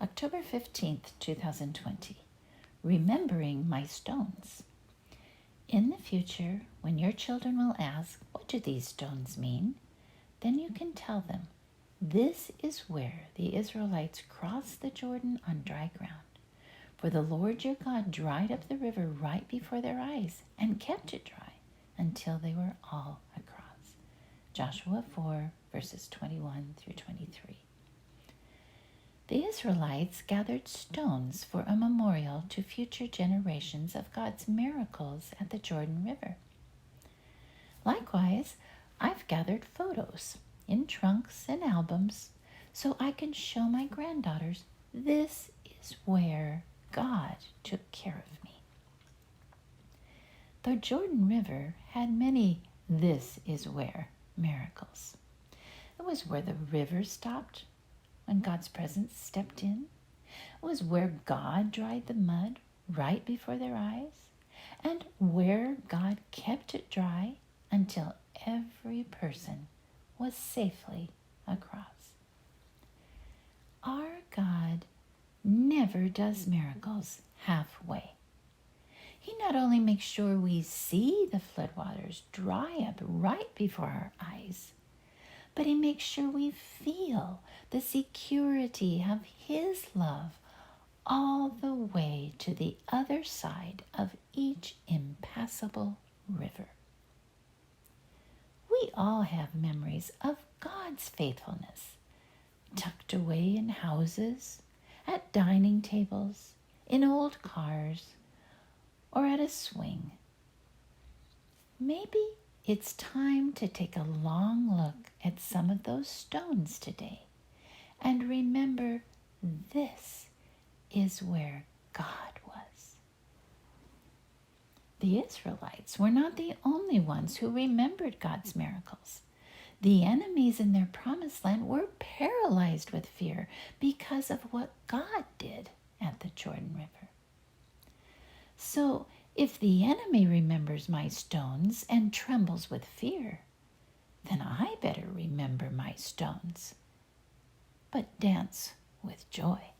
October 15th, 2020. Remembering my stones. In the future, when your children will ask, "What do these stones mean?" then you can tell them, "This is where the Israelites crossed the Jordan on dry ground. For the Lord your God dried up the river right before their eyes and kept it dry until they were all across." Joshua 4, verses 21 through 23. The Israelites gathered stones for a memorial to future generations of God's miracles at the Jordan River. Likewise, I've gathered photos in trunks and albums so I can show my granddaughters this is where God took care of me. The Jordan River had many "this is where" miracles. It was where the river stopped when God's presence stepped in. It was where God dried the mud right before their eyes, and where God kept it dry until every person was safely across. Our God never does miracles halfway. He not only makes sure we see the floodwaters dry up right before our eyes, but He makes sure we feel the security of His love all the way to the other side of each impassable river. We all have memories of God's faithfulness, tucked away in houses, at dining tables, in old cars, or at a swing. Maybe it's time to take a long look at some of those stones today and remember this is where God was. The Israelites were not the only ones who remembered God's miracles. The enemies in their promised land were paralyzed with fear because of what God did at the Jordan River. So, if the enemy remembers my stones and trembles with fear, then I better remember my stones, but dance with joy.